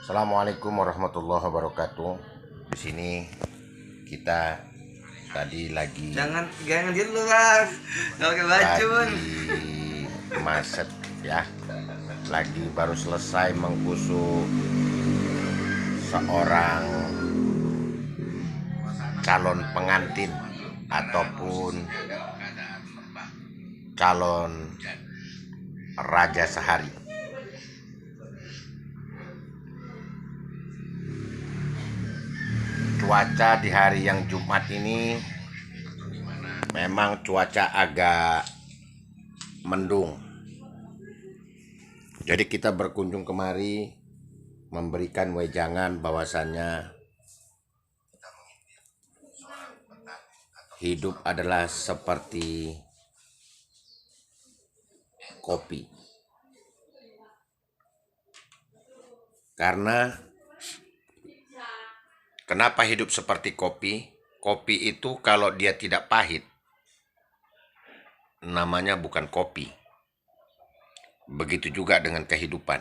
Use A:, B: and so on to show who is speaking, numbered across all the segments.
A: Assalamualaikum warahmatullahi wabarakatuh. Di sini kita tadi lagi
B: jangan dulu bang, nggak pakai baju bang.
A: lagi maset ya, lagi baru selesai mengkusuk seorang calon pengantin ataupun calon raja sehari. Cuaca di hari yang Jumat ini memang cuaca agak mendung. Jadi kita berkunjung kemari memberikan wejangan bahwasannya hidup adalah seperti kopi. Karena kenapa hidup seperti kopi? Kopi itu kalau dia tidak pahit, namanya bukan kopi. Begitu juga dengan kehidupan.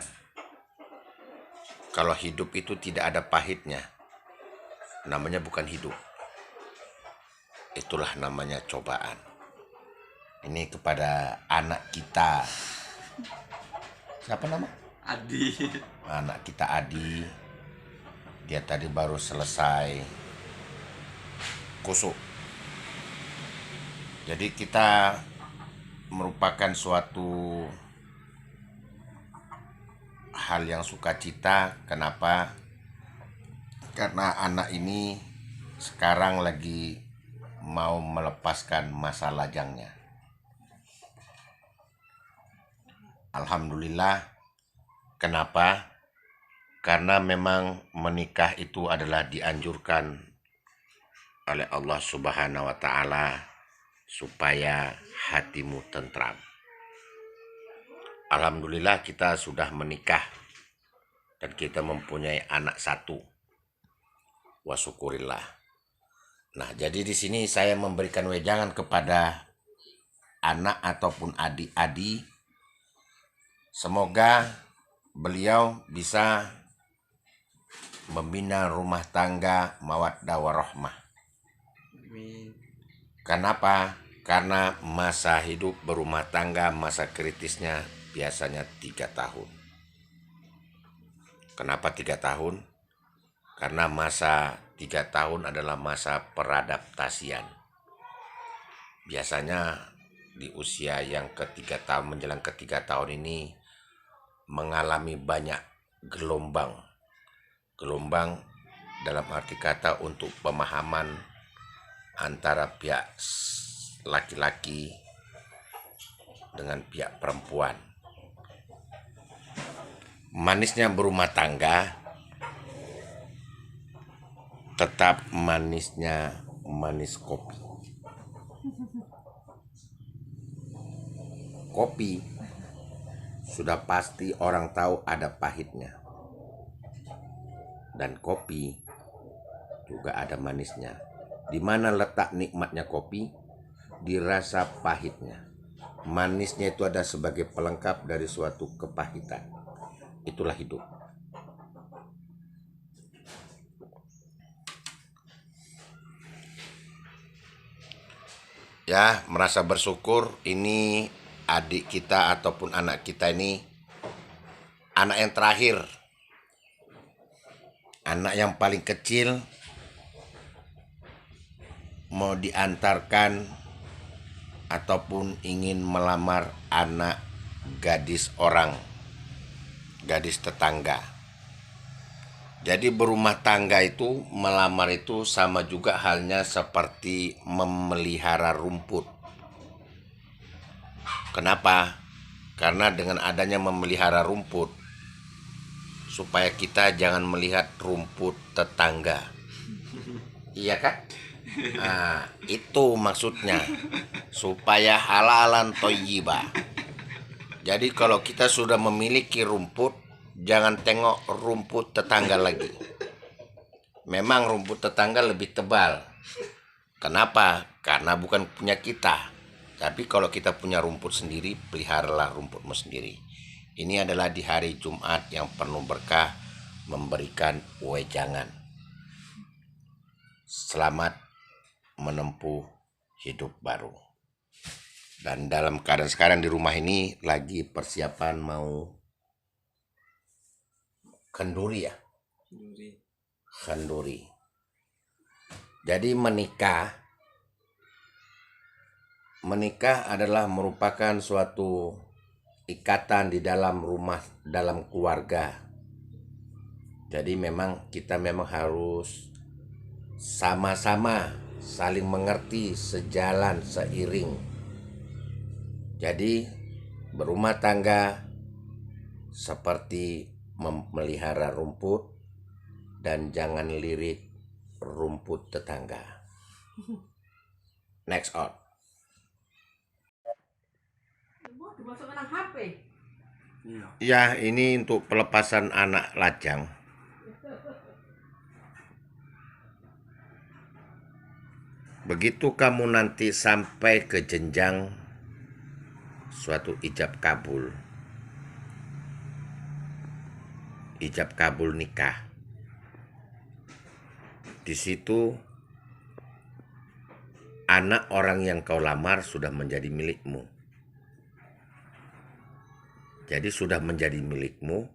A: Kalau hidup itu tidak ada pahitnya, namanya bukan hidup. Itulah namanya cobaan. Ini kepada anak kita. Siapa nama?
B: Adi.
A: Anak kita Adi. Dia tadi baru selesai kusuk. Jadi kita merupakan suatu hal yang sukacita. Kenapa? Karena anak ini sekarang lagi mau melepaskan masa lajangnya. Alhamdulillah. Kenapa? Karena memang menikah itu adalah dianjurkan oleh Allah Subhanahu wa Ta'ala supaya hatimu tentram. Alhamdulillah kita sudah menikah dan kita mempunyai anak satu. Wa syukurillah. Nah, jadi di sini saya memberikan wejangan kepada anak ataupun adik-adik. Semoga beliau bisa membina rumah tangga mawaddah warahmah. Kenapa? Karena masa hidup berumah tangga, masa kritisnya biasanya 3 tahun. Kenapa 3 tahun? Karena masa 3 tahun adalah masa peradaptasian. Biasanya di usia yang ketiga tahun menjelang ketiga tahun ini mengalami banyak gelombang dalam arti kata untuk pemahaman antara pihak laki-laki dengan pihak perempuan. Manisnya berumah tangga tetap manisnya manis kopi. Kopi sudah pasti orang tahu ada pahitnya. Dan kopi juga ada manisnya. Di mana letak nikmatnya kopi? Di rasa pahitnya. Manisnya itu ada sebagai pelengkap dari suatu kepahitan. Itulah hidup. Ya, merasa bersyukur ini adik kita ataupun anak kita ini anak yang terakhir. Anak yang paling kecil mau diantarkan ataupun ingin melamar anak gadis orang, gadis tetangga. Jadi berumah tangga itu, melamar itu sama juga halnya seperti memelihara rumput. Kenapa? Karena dengan adanya memelihara rumput, supaya kita jangan melihat rumput tetangga. Iya kan? Nah, itu maksudnya. Supaya halalan thayyibah. Jadi kalau kita sudah memiliki rumput, jangan tengok rumput tetangga lagi. Memang rumput tetangga lebih tebal. Kenapa? Karena bukan punya kita. Tapi kalau kita punya rumput sendiri, peliharalah rumputmu sendiri. Ini adalah di hari Jumat yang penuh berkah. memberikan wejangan. Selamat menempuh hidup baru. Dan dalam keadaan sekarang di rumah ini lagi persiapan mau kenduri ya. Kenduri. Jadi menikah adalah merupakan suatu ikatan di dalam rumah, dalam keluarga. Jadi kita memang harus sama-sama saling mengerti, sejalan, seiring. Jadi berumah tangga seperti memelihara rumput dan jangan lirik rumput tetangga. Next on. Ya, ini untuk pelepasan anak lajang. Begitu kamu nanti sampai ke jenjang suatu ijab kabul nikah, di situ anak orang yang kau lamar sudah menjadi milikmu. Jadi sudah menjadi milikmu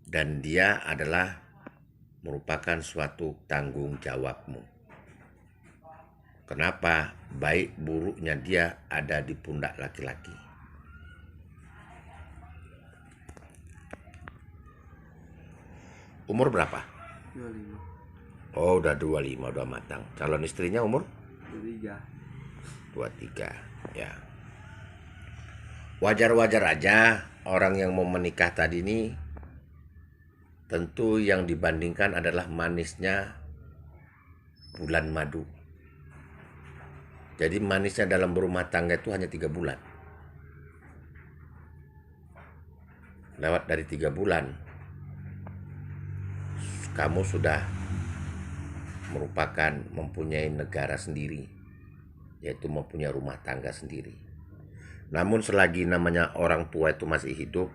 A: dan dia adalah merupakan suatu tanggung jawabmu. Kenapa? Baik buruknya dia ada di pundak laki-laki. Umur berapa?
B: 25.
A: Oh, udah 25, udah matang. Calon istrinya umur?
B: 23.
A: Ya. Wajar-wajar aja orang yang mau menikah tadi ini, tentu yang dibandingkan adalah manisnya bulan madu. Jadi manisnya dalam berumah tangga itu hanya 3 bulan. Lewat dari 3 bulan, kamu sudah merupakan mempunyai negara sendiri, yaitu mempunyai rumah tangga sendiri. Namun selagi namanya orang tua itu masih hidup,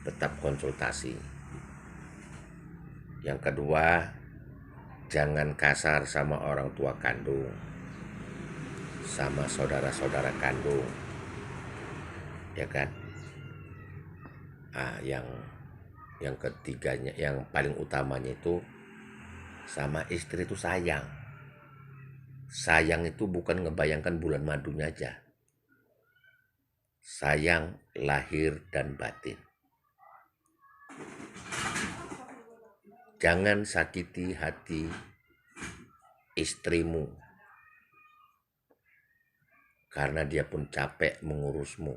A: tetap konsultasi. Yang kedua, jangan kasar sama orang tua kandung, sama saudara-saudara kandung, ya kan? Yang ketiganya, yang paling utamanya itu sama istri itu sayang. Sayang itu bukan ngebayangkan bulan madunya aja. Sayang lahir dan batin. Jangan sakiti hati istrimu, karena dia pun capek mengurusmu.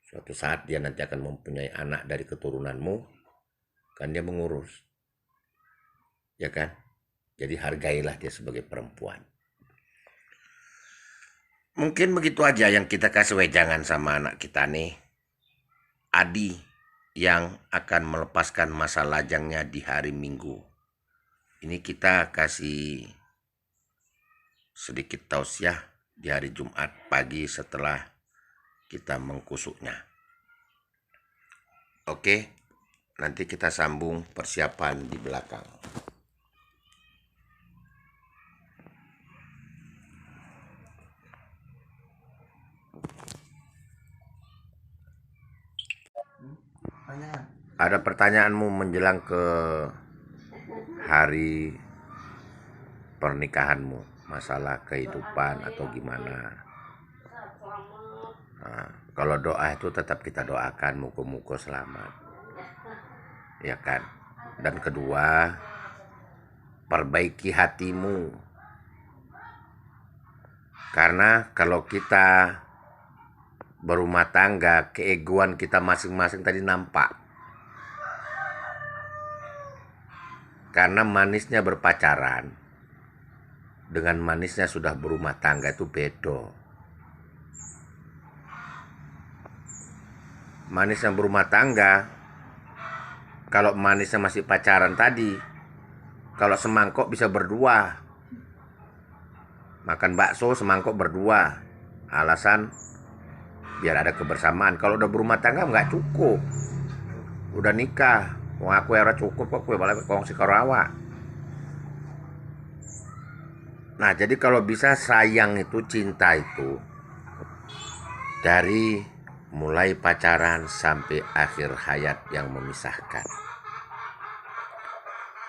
A: Suatu saat dia nanti akan mempunyai anak dari keturunanmu, kan dia mengurus. Ya kan? Jadi hargailah dia sebagai perempuan. Mungkin begitu aja yang kita kasih wejangan sama anak kita nih. Adi yang akan melepaskan masa lajangnya di hari Minggu. Ini kita kasih sedikit tausiah di hari Jumat pagi setelah kita mengkusuknya. Oke, nanti kita sambung persiapan di belakang. Ada pertanyaanmu menjelang ke hari pernikahanmu, masalah kehidupan atau gimana? Nah, kalau doa itu tetap kita doakan muka-muka selamat, ya kan? Dan kedua, perbaiki hatimu, karena kalau kita berumah tangga, keegoan kita masing-masing tadi nampak. Karena manisnya berpacaran dengan manisnya sudah berumah tangga itu beda. Manisnya berumah tangga, kalau manisnya masih pacaran tadi, kalau semangkok bisa berdua. Makan bakso semangkok berdua. Alasan biar ada kebersamaan. Kalau udah berumah tangga nggak cukup. Udah nikah, Wong aku ora cukup kok kue balik kongsi karo awak. Nah, jadi kalau bisa sayang itu, cinta itu dari mulai pacaran sampai akhir hayat yang memisahkan.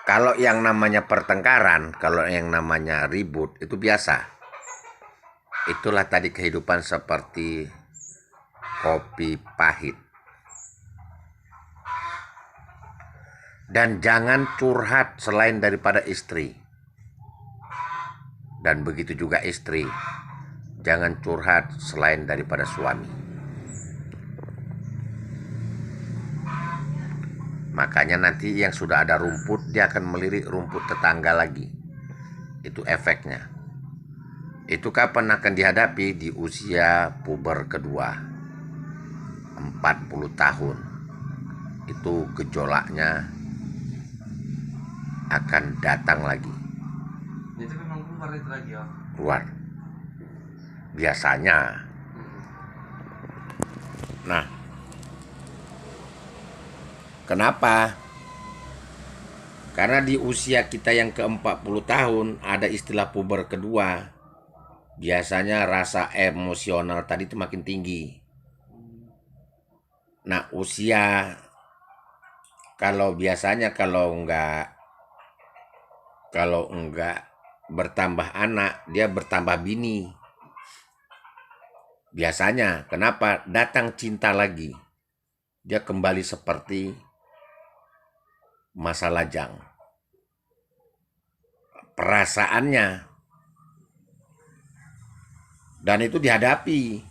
A: Kalau yang namanya pertengkaran, kalau yang namanya ribut itu biasa. Itulah tadi kehidupan seperti kopi pahit. Dan jangan curhat selain daripada istri. Dan begitu juga istri, jangan curhat selain daripada suami. Makanya nanti yang sudah ada rumput, dia akan melirik rumput tetangga lagi. Itu efeknya. Itu kapan akan dihadapi? Di usia puber kedua, 40 tahun. Itu gejolaknya akan datang lagi.
B: Itu memang keluar itu lagi ya.
A: Keluar. Biasanya. Nah, kenapa? Karena di usia kita yang ke-40 tahun ada istilah puber kedua. Biasanya rasa emosional tadi itu makin tinggi. Nah, usia kalau biasanya kalau enggak bertambah anak, dia bertambah bini. Biasanya, kenapa? Datang cinta lagi. Dia kembali seperti masa lajang. Perasaannya. Dan itu dihadapi.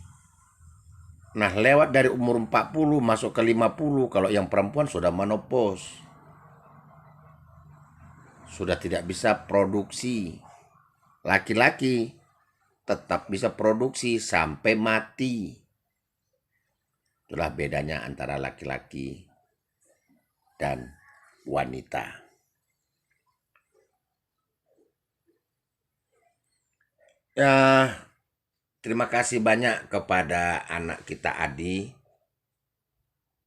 A: Nah, lewat dari umur 40 masuk ke 50, kalau yang perempuan sudah menopause. Sudah tidak bisa produksi. Laki-laki tetap bisa produksi sampai mati. Itulah bedanya antara laki-laki dan wanita. Ya, terima kasih banyak kepada anak kita Adi.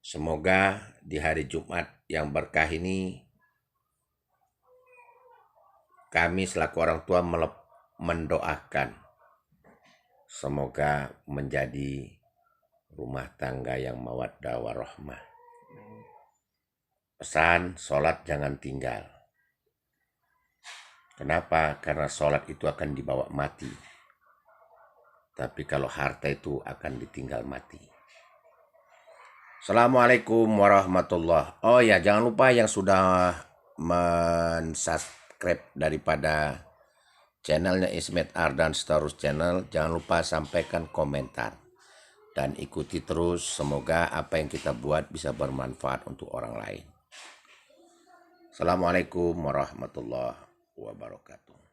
A: Semoga di hari Jumat yang berkah ini kami selaku orang tua mendoakan semoga menjadi rumah tangga yang mawaddah warahmah. Pesan, sholat jangan tinggal. Kenapa? Karena sholat itu akan dibawa mati. Tapi kalau harta itu akan ditinggal mati. Assalamualaikum warahmatullahi. Oh ya, jangan lupa yang sudah subscribe daripada channelnya Ismet Ardan Starus Channel, jangan lupa sampaikan komentar dan ikuti terus. Semoga apa yang kita buat bisa bermanfaat untuk orang lain. Assalamualaikum warahmatullahi wabarakatuh.